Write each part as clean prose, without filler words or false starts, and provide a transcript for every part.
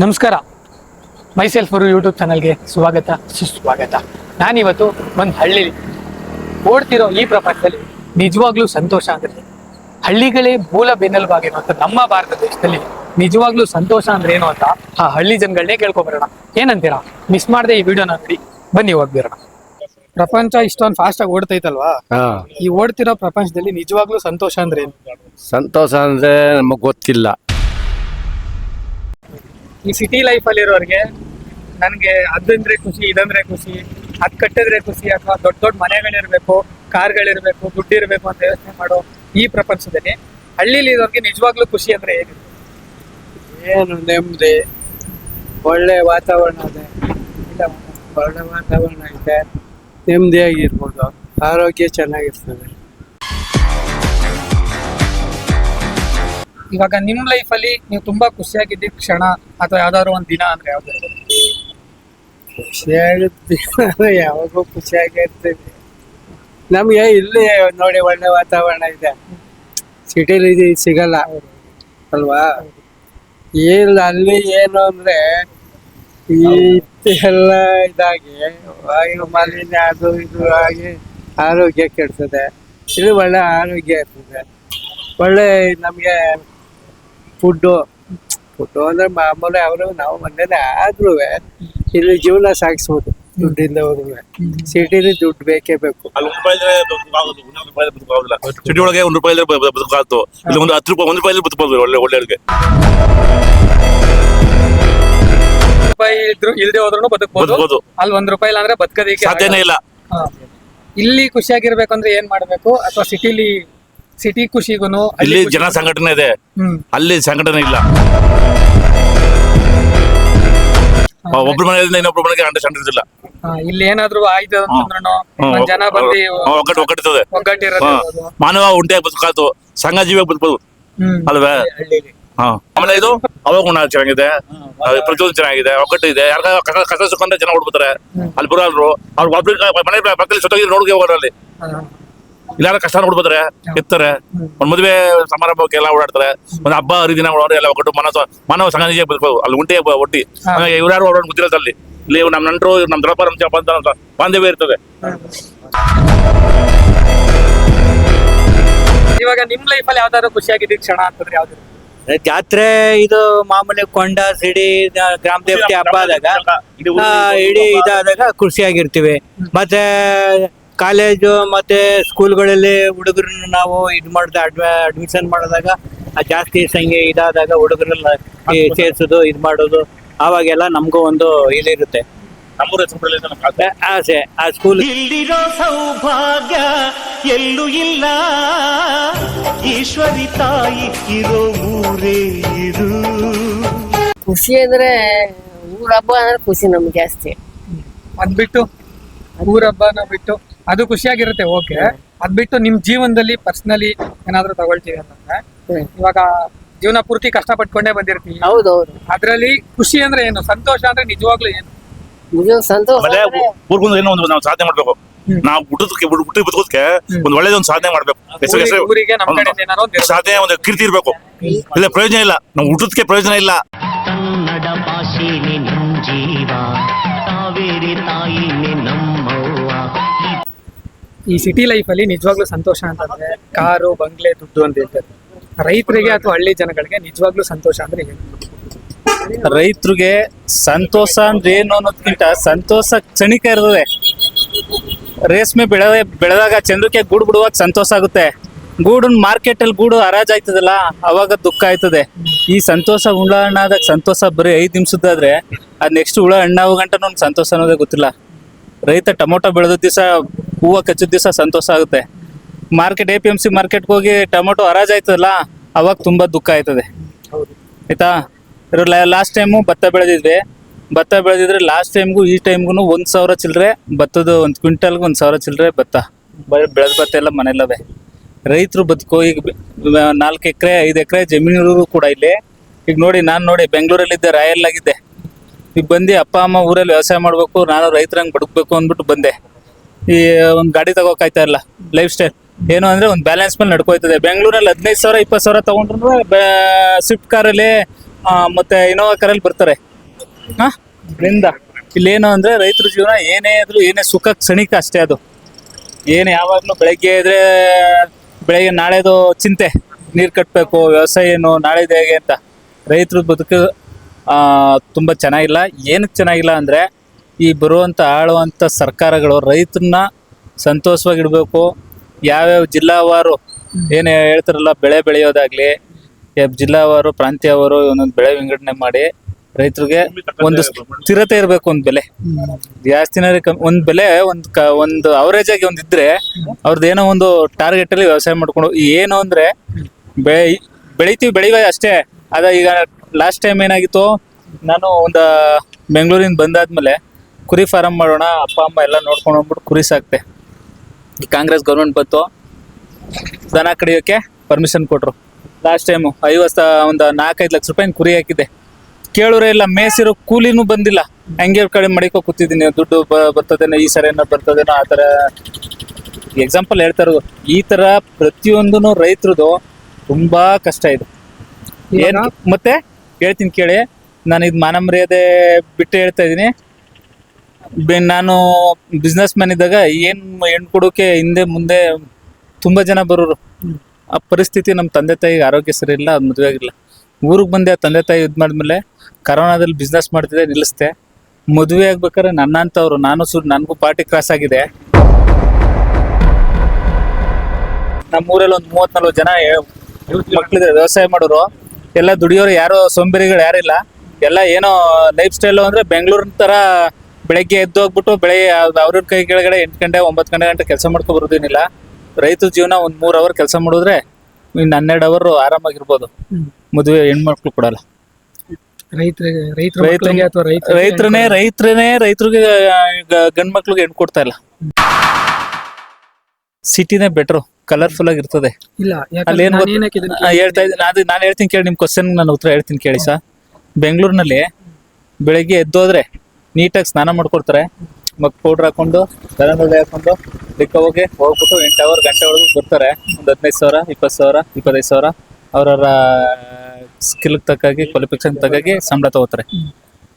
ನಮಸ್ಕಾರ. ಮೈಸೆಲ್ಫ್ ಅವರು ಯೂಟ್ಯೂಬ್ ಚಾನಲ್ಗೆ ಸ್ವಾಗತ ಸುಸ್ವಾಗತ. ನಾನಿವತ್ತು ಒಂದು ಹಳ್ಳಿ ಓಡ್ತಿರೋ ಈ ಪ್ರಪಂಚದಲ್ಲಿ ನಿಜವಾಗ್ಲೂ ಸಂತೋಷ ಅಂದ್ರೆ ಹಳ್ಳಿಗಳೇ ಮೂಲ ಬೆನ್ನೆಲುಬಾಗಿರುವಂತ ನಮ್ಮ ಭಾರತ ದೇಶದಲ್ಲಿ ನಿಜವಾಗ್ಲೂ ಸಂತೋಷ ಅಂದ್ರೆ ಏನು ಅಂತ ಆ ಹಳ್ಳಿ ಜನಗಳನ್ನೇ ಕೇಳ್ಕೊಬರೋಣ. ಏನಂತೀರಾ? ಮಿಸ್ ಮಾಡದೆ ಈ ವಿಡಿಯೋನ ನೋಡಿ, ಬನ್ನಿ ಹೋಗ್ಬಿರೋಣ. ಪ್ರಪಂಚ ಇಷ್ಟೊಂದು ಫಾಸ್ಟ್ ಆಗಿ ಓಡ್ತೈತಲ್ವಾ? ಈ ಓಡ್ತಿರೋ ಪ್ರಪಂಚದಲ್ಲಿ ನಿಜವಾಗ್ಲೂ ಸಂತೋಷ ಅಂದ್ರೆ ಏನು? ಸಂತೋಷ ಅಂದ್ರೆ ನಮಗ್ ಗೊತ್ತಿಲ್ಲ. ಈ ಸಿಟಿ ಲೈಫ್ ಅಲ್ಲಿರೋರಿಗೆ ನನ್ಗೆ ಅದಂದ್ರೆ ಖುಷಿ, ಇದಂದ್ರೆ ಖುಷಿ, ಅದ್ ಕಟ್ಟಿದ್ರೆ ಖುಷಿ, ಅಥವಾ ದೊಡ್ಡ ದೊಡ್ಡ ಮನೆಗಳಿರ್ಬೇಕು, ಕಾರ್ಗಳಿರ್ಬೇಕು, ದುಡ್ಡಿರ್ಬೇಕು ಅಂತ ಯೋಚನೆ ಮಾಡೋ ಈ ಪ್ರಪಂಚದಲ್ಲಿ ಹಳ್ಳಿಲಿ ಇರೋರಿಗೆ ನಿಜವಾಗ್ಲೂ ಖುಷಿ ಅಂದ್ರೆ ಏನು? ಏನು ನೆಮ್ಮದಿ, ಒಳ್ಳೆ ವಾತಾವರಣ ಇದೆ, ಒಳ್ಳೆ ವಾತಾವರಣ ಇದೆ, ನೆಮ್ಮದಿಯಾಗಿರ್ಬೋದು, ಆರೋಗ್ಯ ಚೆನ್ನಾಗಿರ್ತದೆ. ಇವಾಗ ನಿಮ್ ಲೈಫ್ ಅಲ್ಲಿ ನೀವು ತುಂಬಾ ಖುಷಿಯಾಗಿದ್ದ ಕ್ಷಣ ಅಥವಾ ಯಾವ್ದಾದ್ರು ಒಂದ್ ದಿನ ಅಂದ್ರೆ ಯಾವ್ದು? ಖುಷಿಯಾಗುತ್ತೆ, ಯಾವಾಗೂ ಖುಷಿಯಾಗಿರ್ತೀವಿ. ನಮ್ಗೆ ಇಲ್ಲಿ ನೋಡಿ ಒಳ್ಳೆ ವಾತಾವರಣ ಇದೆ, ಸಿಟಿಲಿ ಇದು ಸಿಗಲ್ಲ ಅಲ್ವಾ? ಇಲ್ಲ ಅಲ್ಲಿ ಏನು ಅಂದ್ರೆ ಈ ಎಲ್ಲ ಇದಾಗಿ ವಾಯು ಮಾಲಿನ್ಯ ಅದು ಇದು ಆಗಿ ಆರೋಗ್ಯ ಕೆಡ್ತದೆ. ಇಲ್ಲಿ ಒಳ್ಳೆ ಆರೋಗ್ಯ ಇರ್ತದೆ, ಒಳ್ಳೆ ನಮ್ಗೆ ಫುಡ್ಡು ಅಂದ್ರೆ ಮಾಮೂಲಿ ಅವರು ನಾವು ಮನೇಲಿ ಆದ್ರೂ ಇಲ್ಲಿ ಜೀವನ ಸಾಗಿಸ್ಬೋದು ದುಡ್ಡಿಂದ ಹೋದ್ರು. ಸಿಟಿಲಿ ದುಡ್ಡು ಬೇಕೇ ಬೇಕು. ಸಿಟಿ ಒಳಗೆ ₹1 ಬದುಕಾತು, ಇಲ್ಲಿ ಒಂದು ₹10 ₹1 ಬದುಕಬಹುದು ಒಳ್ಳೆ ಒಳ್ಳೆ ಅಡುಗೆ. ರೂಪಾಯಿ ಇದ್ರು ಇಲ್ದೆ ಹೋದ್ರು ಬದುಕಬಹುದು. ಅಲ್ಲಿ ₹1 ಇಲ್ಲ ಅಂದ್ರೆ ಬದುಕೋದಕ್ಕೆ ಸಾಧ್ಯನೇ ಇಲ್ಲ. ಇಲ್ಲಿ ಖುಷಿಯಾಗಿರ್ಬೇಕಂದ್ರೆ ಏನ್ ಮಾಡ್ಬೇಕು? ಅಥವಾ ಸಿಟಿ ಖುಷಿಗೂನು ಇಲ್ಲಿ ಜನ ಸಂಘಟನೆ ಇದೆ, ಅಲ್ಲಿ ಸಂಘಟನೆ ಇಲ್ಲ. ಒಬ್ರು ಮನೆಯಿಂದ ಇನ್ನೊಬ್ರು ಮನೆಗೆ ಅಂಡರ್ಸ್ಟ್ಯಾಂಡ್ ಇಲ್ಲ. ಇಲ್ಲಿ ಏನಾದ್ರು ಆಯ್ತು ಅಂತಂದ್ರೂ ಒಂದ್ ಜನ ಬಂದು ಒಗ್ಗಟ್ಟಿರೋದು. ಮಾನವ ಉಂಟೆಯಾಗಿ ಬದುಕಾತು, ಸಂಘ ಜೀವಿಯಾಗಿ ಬದುಕಬಹುದು ಅಲ್ವೇ? ಆಮೇಲೆ ಇದು ಅವಗುಣ ಚೆನ್ನಾಗಿದೆ, ಪ್ರತಿಯೊಂದು ಚೆನ್ನಾಗಿದೆ, ಒಗ್ಗಟ್ಟು ಇದೆ. ಯಾರ ಕಸ ಸುಖಂದ್ರೆ ಜನ ಓಡ್ಬಿಡ್ತಾರೆ, ಅಲ್ಲಿ ಬರೋಲ್ರು ಅವ್ರು ಮನೆ ಪಕ್ಕದಲ್ಲಿ ಸುತ್ತೋಗಿ ನೋಡ್ಗೆ ಹೋಗೋರು. ಅಲ್ಲಿ ಇಲ್ಲಾರ ಕಷ್ಟ ನೋಡ್ಬೋದ್ರೆ ಇರ್ತಾರೆ. ಒಂದ್ ಮದುವೆ ಸಮಾರಂಭಕ್ಕೆ ಎಲ್ಲ ಓಡಾಡ್ತಾರೆ, ಒಂದ್ ಹಬ್ಬ ಹರಿದಿನ ಓಡಾಡಿ ಎಲ್ಲ ಒಗ್ಗಟ್ಟು ಮಾನವ ಸಂಘ ನಿಜ ಬದುಕೋದು. ಅಲ್ಲಿ ಉಂಟೆ ಒಟ್ಟಿ ಇವ್ರು ಓಡಾಡ್ ಗೊತ್ತಿರೋದು. ಅಲ್ಲಿ ಇಲ್ಲಿ ನಮ್ ನಂಟರು, ನಮ್ ದೊಡ್ಡಪ್ಪ, ನಮ್ ಚಪ್ಪ ಅಂತ ಬಾಂಧವ್ಯ ಇರ್ತದೆ. ಇವಾಗ ನಿಮ್ ಲೈಫ್ ಅಲ್ಲಿ ಯಾವ್ದಾದ್ರು ಖುಷಿಯಾಗಿದ್ದ ಕ್ಷಣ ಅಂತಂದ್ರೆ ಯಾವ್ದು? ಜಾತ್ರೆ ಇದು ಮಾಮೂಲಿ ಕೊಂಡ ಸಿಡಿ ಗ್ರಾಮ ದೇವತೆ ಹಬ್ಬ ಆದಾಗ ಇಡೀ ಇದಾದಾಗ ಖುಷಿಯಾಗಿರ್ತೀವಿ. ಮತ್ತೆ ಕಾಲೇಜು ಮತ್ತೆ ಸ್ಕೂಲ್ಗಳಲ್ಲಿ ಹುಡುಗರನ್ನ ನಾವು ಇದು ಮಾಡಿದ ಅಡ್ಮಿಷನ್ ಮಾಡಿದಾಗ ಜಾಸ್ತಿ ಸಂಖ್ಯೆ ಇದಾದಾಗ ಹುಡುಗರೆಲ್ಲ ಸೇರ್ಸೋದು ಇದು ಮಾಡೋದು, ಆವಾಗೆಲ್ಲ ನಮಗೂ ಒಂದು ಇದಿರುತ್ತೆ, ಆಸೆ. ಆ ಸ್ಕೂಲ್ ಇಲ್ಲಿರೋ ಸೌಭಾಗ್ಯ ಎಲ್ಲೂ ಇಲ್ಲ, ಈಶ್ವರಿ ತಾಯಿ ಇರೋ ಊರೇ ಇದು. ಖುಷಿ ಅಂದ್ರೆ ಊರ ಹಬ್ಬ ಅಂದ್ರೆ ಖುಷಿ ನಮ್ಗೆ ಜಾಸ್ತಿ. ಅದ್ ಬಿಟ್ಟು ಊರ ಹಬ್ಬನ ಬಿಟ್ಟು ಅದು ಖುಷಿಯಾಗಿರುತ್ತೆ, ಓಕೆ. ಅದ್ ಬಿಟ್ಟು ನಿಮ್ ಜೀವನದಲ್ಲಿ ಪರ್ಸನಲಿ ಏನಾದ್ರು ತಗೊಳ್ತೀವಿ ಅಂತಂದ್ರೆ, ಇವಾಗ ಜೀವನ ಪೂರ್ತಿ ಕಷ್ಟ ಪಟ್ಕೊಂಡೇ ಬಂದಿರ್ತೀವಿ. ಹೌದೌದು. ಅದ್ರಲ್ಲಿ ಖುಷಿ ಅಂದ್ರೆ ಏನು? ಸಂತೋಷ ಅಂದ್ರೆ ನಿಜವಾಗ್ಲೂ ಏನು? ಸಂತೋಷ ಊರ್ಗೊಂದು ಏನೋ ಒಂದು ನಾವು ಸಾಧನೆ ಮಾಡ್ಬೇಕು. ನಾವು ಹುಟ್ಟಿ ಬದುಕೋದಕ್ಕೆ ಒಂದು ಒಳ್ಳೇದೊಂದು ಸಾಧನೆ ಮಾಡ್ಬೇಕು. ಊರಿಗೆ ನಮ್ಮ ಕಡೆಯಿಂದ ಏನಾದ್ರು ಒಂದು ಸಾಧನೆ, ಒಂದು ಕೀರ್ತಿ ಇರ್ಬೇಕು. ಇಲ್ಲ ಪ್ರಯೋಜನ ಇಲ್ಲ, ನಾವು ಹುಟ್ಟೋದಕ್ಕೆ ಪ್ರಯೋಜನ ಇಲ್ಲ. ಕನ್ನಡ ಭಾಷೆನೆ ನಮ್ ಜೀವ, ಕಾವೇರಿ ತಾಯಿನೇ ನಮ್ಮವ್ವ. ಈ ಸಿಟಿ ಲೈಫ್ ಅಲ್ಲಿ ನಿಜವಾಗ್ಲೂ ಸಂತೋಷ ಅಂತಂದ್ರೆ ಕಾರು, ಬಂಗ್ಲೆ, ದುಡ್ಡು ಅಂತ ಹೇಳ್ತಾರೆ. ರೈತರಿಗೆ ಅಥವಾ ಹಳ್ಳಿ ಜನಗಳಿಗೆ ನಿಜವಾಗ್ಲೂ ಸಂತೋಷ ಅಂದ್ರೆ ಏನು? ರೈತರಿಗೆ ಸಂತೋಷ ಅಂದ್ರೆ ಏನು ಅನ್ನೋದಕ್ಕಿಂತ ಸಂತೋಷ ಕ್ಷಣಿಕ ಇರ್ತದೆ. ರೇಷ್ಮೆ ಬೆಳೆದಾಗ ಚಂದ್ರಕ್ಕೆ ಗೂಡು ಬಿಡುವಾಗ ಸಂತೋಷ ಆಗುತ್ತೆ. ಗೂಡನ್ ಮಾರ್ಕೆಟ್ ಅಲ್ಲಿ ಗೂಡು ಹರಾಜ್ ಆಯ್ತದಲ್ಲ, ಅವಾಗ ದುಃಖ ಆಯ್ತದೆ. ಈ ಸಂತೋಷ ಹುಳ ಹಣ್ಣಾದಾಗ ಸಂತೋಷ ಬರೀ 5 ನಿಮಿಷದಾದ್ರೆ ಅದ್ ನೆಕ್ಸ್ಟ್ ಹುಳ ಹಣ್ಣಾಗೋ ಗಂಟ ನಮ್ಗೆ ಸಂತೋಷ ಅನ್ನೋದೇ ಗೊತ್ತಿಲ್ಲ. ರೈತ ಟೊಮೊಟೊ ಬೆಳೆದ ದಿವಸ, ಹೂವು ಕಚ್ಚಿದ ದಿವಸ ಸಂತೋಷ ಆಗುತ್ತೆ. ಮಾರ್ಕೆಟ್ APMC ಮಾರ್ಕೆಟ್ಗೆ ಹೋಗಿ ಟೊಮೊಟೊ ಹರಾಜ್ ಆಯ್ತದಲ್ಲ, ಅವಾಗ ತುಂಬಾ ದುಃಖ ಆಯ್ತದೆ. ಆಯ್ತಾ? ಲಾಸ್ಟ್ ಟೈಮು ಭತ್ತ ಬೆಳೆದಿದ್ರೆ ಲಾಸ್ಟ್ ಟೈಮ್ಗೂ ಈ ಟೈಮ್ಗೂ 1,000 ಚಿಲ್ಲರೆ ಭತ್ತದ, 1 ಕ್ವಿಂಟಲ್ಗೆ 1,000 ಚಿಲ್ಲರೆ ಭತ್ತ ಬೆಳೆದ ಭತ್ತ ಎಲ್ಲ ಮನೆಯಲ್ಲವೇ. ರೈತರು ಬದುಕು ಈಗ 4 ಎಕರೆ 5 ಎಕರೆ ಜಮೀನು ಕೂಡ ಇಲ್ಲಿ. ಈಗ ನೋಡಿ, ನಾನು ಬೆಂಗಳೂರಲ್ಲಿದ್ದೆ, ರಾಯಲ್ ಆಗಿದ್ದೆ. ಈಗ ಬಂದು ಅಪ್ಪ ಅಮ್ಮ ಊರಲ್ಲಿ ವ್ಯವಸಾಯ ಮಾಡ್ಬೇಕು, ನಾನು ರೈತರಂಗೆ ಬದುಕಬೇಕು ಅಂದ್ಬಿಟ್ಟು ಬಂದೆ. ಈ ಒಂದು ಗಾಡಿ ತಗೋಕಾಯ್ತಾ ಇಲ್ಲ, ಲೈಫ್ ಸ್ಟೈಲ್ ಏನು ಅಂದ್ರೆ ಒಂದು ಬ್ಯಾಲೆನ್ಸ್ ಮೇಲೆ ನಡ್ಕೋಯ್ತದೆ. ಬೆಂಗಳೂರಲ್ಲಿ 15,000 20,000 ತಗೊಂಡ್ರು ಸ್ವಿಫ್ಟ್ ಕಾರಲ್ಲಿ ಮತ್ತೆ ಇನೋವಾ ಕಾರಲ್ಲಿ ಬರ್ತಾರೆ. ಇದರಿಂದ ಇಲ್ಲೇನು ಅಂದ್ರೆ ರೈತರ ಜೀವನ ಏನೇ ಆದ್ರೂ ಏನೇ ಸುಖ ಕ್ಷಣಿಕ ಅಷ್ಟೇ. ಅದು ಏನು ಯಾವಾಗ್ಲೂ ಬೆಳಗ್ಗೆ ಇದ್ರೆ ಬೆಳಗ್ಗೆ ನಾಳೆದು ಚಿಂತೆ, ನೀರ್ ಕಟ್ಟಬೇಕು, ವ್ಯವಸಾಯ ಏನು ನಾಳೆದು ಹೇಗೆ ಅಂತ. ರೈತರ ಬದುಕು ತುಂಬಾ ಚೆನ್ನಾಗಿಲ್ಲ. ಏನಕ್ಕೆ ಚೆನ್ನಾಗಿಲ್ಲ ಅಂದ್ರೆ ಈ ಬರುವಂತ ಆಳುವಂತ ಸರ್ಕಾರಗಳು ರೈತರನ್ನ ಸಂತೋಷವಾಗಿಡ್ಬೇಕು. ಯಾವ್ಯಾವ ಜಿಲ್ಲಾವಾರು ಏನು ಹೇಳ್ತಾರಲ್ಲ, ಬೆಳೆ ಬೆಳೆಯೋದಾಗ್ಲಿ, ಜಿಲ್ಲಾವಾರು ಪ್ರಾಂತ್ಯವಾರು ಒಂದೊಂದು ಬೆಳೆ ವಿಂಗಡಣೆ ಮಾಡಿ ರೈತರಿಗೆ ಒಂದು ಸ್ಥಿರತೆ ಇರಬೇಕು. ಒಂದು ಬೆಲೆ ಜಾಸ್ತಿನ ಒಂದ್ ಬೆಲೆ ಒಂದು ಅವರೇಜ್ ಆಗಿ ಒಂದಿದ್ರೆ ಅವ್ರದ್ದು ಏನೋ ಒಂದು ಟಾರ್ಗೆಟ್ ಅಲ್ಲಿ ವ್ಯವಸಾಯ ಮಾಡ್ಕೊಂಡು ಏನು ಅಂದ್ರೆ ಬೆಳಿತೀವಿ ಅಷ್ಟೇ. ಅದ ಈಗ ಲಾಸ್ಟ್ ಟೈಮ್ ಏನಾಗಿತ್ತು, ನಾನು ಒಂದು ಬೆಂಗಳೂರಿಂದ ಬಂದಾದ್ಮೇಲೆ ಕುರಿ ಫಾರಂ ಮಾಡೋಣ, ಅಪ್ಪ ಅಮ್ಮ ಎಲ್ಲ ನೋಡ್ಕೊಂಡು ಹೋಗ್ಬಿಟ್ಟು ಕುರಿ ಸಾಕ್ತೆ. ಈ ಕಾಂಗ್ರೆಸ್ ಗೌರ್ಮೆಂಟ್ ಬಂತು, ದನ ಕಡಿಯೋಕೆ ಪರ್ಮಿಷನ್ ಕೊಟ್ರು. ಲಾಸ್ಟ್ ಟೈಮು ಒಂದು 4-5 ಲಕ್ಷ ರೂಪಾಯಿ ಕುರಿ ಹಾಕಿದ್ದೆ. ಕೇಳೋರೇ ಇಲ್ಲ, ಮೇಸಿರೋ ಕೂಲಿನೂ ಬಂದಿಲ್ಲ. ಹಂಗೆ ಕಡೆ ಮಡಿಕೋ ಕೂತಿದ್ದೀನಿ, ದುಡ್ಡು ಬರ್ತದೇನೋ, ಈ ಸರಿ ಏನೋ ಬರ್ತದೇನೋ ಆ ಥರ ಎಕ್ಸಾಂಪಲ್ ಹೇಳ್ತಾ ಇರೋದು. ಈ ತರ ಪ್ರತಿಯೊಂದೂ ರೈತರದು ತುಂಬಾ ಕಷ್ಟ ಇದೆ. ಏನ್ ಮತ್ತೆ ಹೇಳ್ತೀನಿ ಕೇಳಿ, ನಾನು ಇದು ಮಾನ ಮರ್ಯಾದೆ ಬಿಟ್ಟು ಹೇಳ್ತಾ ಇದ್ದೀನಿ. ನಾನು ಬಿಸ್ನೆಸ್ ಮ್ಯಾನ್ ಇದ್ದಾಗ ಹೆಣ್ಣು ಕೊಡೋಕೆ ಹಿಂದೆ ಮುಂದೆ ತುಂಬಾ ಜನ ಬರೋರು. ಆ ಪರಿಸ್ಥಿತಿ ನಮ್ಮ ತಂದೆ ತಾಯಿಗೆ ಆರೋಗ್ಯ ಸರಿ ಇಲ್ಲ, ಅದು ಮದುವೆ ಆಗಿಲ್ಲ. ಊರಿಗೆ ಬಂದೆ, ತಂದೆ ತಾಯಿ ಇದು ಮಾಡಿದ್ಮೇಲೆ ಕರೋನಾದಲ್ಲಿ ಬಿಸ್ನೆಸ್ ಮಾಡ್ತಿದ್ದೆ, ನಿಲ್ಲಿಸ್ದೆ. ಮದುವೆ ಆಗ್ಬೇಕಾದ್ರೆ ನನ್ನಂತವ್ರು, ನನಗೂ ಪಾರ್ಟಿ ಕ್ರಾಸ್ ಆಗಿದೆ. ನಮ್ಮೂರಲ್ಲಿ ಒಂದು 30-40 ಜನ ಮಕ್ಳಿದ್ರೆ ವ್ಯವಸಾಯ ಮಾಡೋರು, ಎಲ್ಲ ದುಡಿಯೋರು, ಯಾರೋ ಸೋಂಬೇರಿಗಳು ಯಾರಿಲ್ಲ. ಎಲ್ಲ ಏನೋ ಲೈಫ್ ಸ್ಟೈಲು ಅಂದ್ರೆ ಬೆಂಗಳೂರಿನ ತರ ಬೆಳಗ್ಗೆ ಎದ್ದು ಹೋಗ್ಬಿಟ್ಟು ಅವ್ರ ಕೈ ಕೆಳಗಡೆ 8 ಗಂಟೆ 9 ಗಂಟೆ ಕೆಲಸ ಮಾಡ್ಕೊ ಬರೋದೇನಿಲ್ಲ. ರೈತರ ಜೀವನ ಒಂದು 3 ಅವರ್ ಕೆಲಸ ಮಾಡಿದ್ರೆ ಇನ್ನು 12 ಅವರ್ ಆರಾಮಾಗಿರ್ಬೋದು. ಮದುವೆ ಹೆಣ್ಮಕ್ಳು ಕೊಡಲ್ಲ. ರೈತರಿಗೆ ಗಂಡ್ ಮಕ್ಳಿಗೆ ಹೆಣ್ಣು ಕೊಡ್ತಾ ಇಲ್ಲ. ಸಿಟಿನೇ ಬೆಟ್ರು, ಕಲರ್ಫುಲ್ ಆಗಿರ್ತದೆ. ಅಲ್ಲಿ ಏನ್ ಹೇಳ್ತಾ ಇದ್ದೀನಿ, ನಾನು ಹೇಳ್ತೀನಿ ಕೇಳಿ, ನಿಮ್ ಕ್ವಶನ್ ನಾನು ಉತ್ತರ ಹೇಳ್ತೀನಿ ಕೇಳಿ ಸರ್. ಬೆಂಗಳೂರಿನಲ್ಲಿ ಬೆಳಿಗ್ಗೆ ಎದ್ದೋದ್ರೆ ನೀಟಾಗಿ ಸ್ನಾನ ಮಾಡ್ಕೊಡ್ತಾರೆ, ಪೌಡ್ರ್ ಹಾಕೊಂಡು ದನದಲ್ಲಿ ಹಾಕೊಂಡು ಹೋಗ್ಬಿಟ್ಟು 8 ಅವರ್ ಗಂಟೆ ಒಳಗೆ ಬರ್ತಾರೆ. ಒಂದು 15,000 20,000 25,000 ಅವ್ರವ್ರ ಸ್ಕಿಲ್ ತಕ್ಕಾಗಿ, ಕ್ವಾಲಿಫಿಕೇಶನ್ ತಕ್ಕಾಗಿ ಸಂಬಳ ತಗೋತಾರೆ.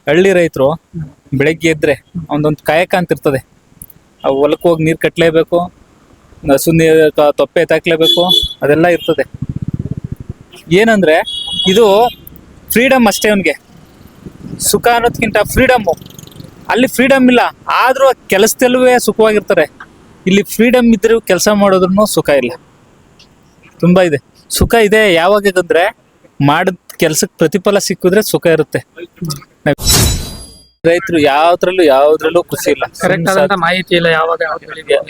ಹಳ್ಳಿ ರೈತರು ಬೆಳಗ್ಗೆ ಎದ್ರೆ ಒಂದೊಂದು ಕಾಯಕ ಅಂತ ಇರ್ತದೆ. ಆ ಹೊಲಕ್ಕೆ ಹೋಗಿ ನೀರು ಕಟ್ಟಲೇಬೇಕು, ಹಸು ತೊಪ್ಪೆ ಎತ್ತಾಕ್ಲೇಬೇಕು, ಅದೆಲ್ಲ ಇರ್ತದೆ. ಏನಂದ್ರೆ ಇದು ಫ್ರೀಡಮ್ ಅಷ್ಟೇ. ಅವನಿಗೆ ಸುಖ ಅನ್ನೋದ್ಕಿಂತ ಫ್ರೀಡಮ್ಮು. ಅಲ್ಲಿ ಫ್ರೀಡಮ್ ಇಲ್ಲ, ಆದ್ರೂ ಕೆಲಸದಲ್ಲೂ ಸುಖವಾಗಿರ್ತಾರೆ. ಇಲ್ಲಿ ಫ್ರೀಡಮ್ ಇದ್ರೂ ಕೆಲಸ ಮಾಡೋದ್ರೂ ಸುಖ ಇಲ್ಲ. ತುಂಬಾ ಇದೆ, ಸುಖ ಇದೆ ಯಾವಾಗ ಅಂದ್ರೆ ಮಾಡಿದ ಕೆಲ್ಸಕ್ಕೆ ಪ್ರತಿಫಲ ಸಿಕ್ಕಿದ್ರೆ ಸುಖ ಇರುತ್ತೆ. ರೈತರು ಯಾವ್ದ್ರಲ್ಲೂ ಖುಷಿ ಇಲ್ಲ. ಮಾಹಿತಿ ಇಲ್ಲ,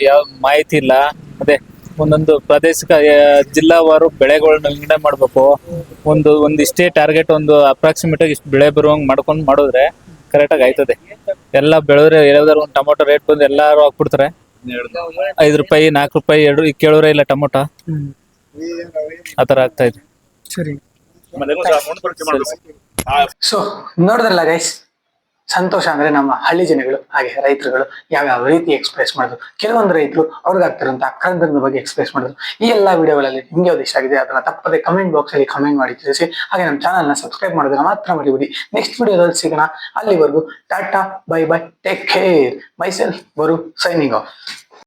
ಯಾವ ಮಾಹಿತಿ ಇಲ್ಲ. ಅದೇ ಒಂದೊಂದು ಪ್ರಾದೇಶಿಕ ಜಿಲ್ಲಾವಾರು ಬೆಳೆಗಳನ್ನ ವಿಂಗಡಣೆ ಮಾಡ್ಬೇಕು. ಒಂದಿಷ್ಟೇ ಟಾರ್ಗೆಟ್, ಒಂದು ಅಪ್ರಾಕ್ಸಿಮೇಟ್ ಆಗಿ ಇಷ್ಟು ಬೆಳೆ ಬರುವಂಗ್ ಮಾಡಿದ್ರೆ ಕರೆಕ್ಟ್ ಆಗಿ ಆಯ್ತದೆ. ಎಲ್ಲ ಬೆಳೆದ್ರೆ ಯಾವ್ದಾದ್ರು ಒಂದು ಟೊಮೊಟೊ ರೇಟ್ ಬಂದು ಎಲ್ಲಾರು ಹಾಕ್ಬಿಡ್ತಾರೆ. 5 ರೂಪಾಯಿ 4 ರೂಪಾಯಿ 2 ಕೇಳೋರೇ ಇಲ್ಲ ಟೊಮೊಟೊ. ಆತರ ಆಗ್ತಾ ಇದೆ. ಸರಿ. ಸೊ ನೋಡಿದ್ರಲ್ಲ ಗೈಸ್, ಸಂತೋಷ ಅಂದ್ರೆ ನಮ್ಮ ಹಳ್ಳಿ ಜನಗಳು ಹಾಗೆ ರೈತರುಗಳು ಯಾವ್ಯಾವ ರೀತಿ ಎಕ್ಸ್ಪ್ರೆಸ್ ಮಾಡಿದ್ರು. ಕೆಲವೊಂದು ರೈತರು ಅವ್ರಿಗಾಗ್ತಿರುವಂತ ಅಕ್ರಂದದ ಬಗ್ಗೆ ಎಕ್ಸ್ಪ್ರೆಸ್ ಮಾಡಿದ್ರು. ಈ ಎಲ್ಲಾ ವಿಡಿಯೋಗಳಲ್ಲಿ ನಿಮ್ಗೆ ಯಾವ್ದು ಇಷ್ಟ ಆಗಿದೆ ಅದನ್ನ ತಪ್ಪದೆ ಕಮೆಂಟ್ ಬಾಕ್ಸ್ ಅಲ್ಲಿ ಕಮೆಂಟ್ ಮಾಡಿ ತಿಳಿಸಿ. ಹಾಗೆ ನಮ್ಮ ಚಾನಲ್ ನ ಸಬ್ಸ್ಕ್ರೈಬ್ ಮಾಡೋದನ್ನ ಮಾತ್ರ ಮರಿಬೇಡಿ. ನೆಕ್ಸ್ಟ್ ವಿಡಿಯೋದಲ್ಲಿ ಸಿಗೋಣ. ಅಲ್ಲಿವರೆಗೂ tata, bye bye, take care. Myself ವರು ಸೈನಿಂಗ್ ಆಫ್.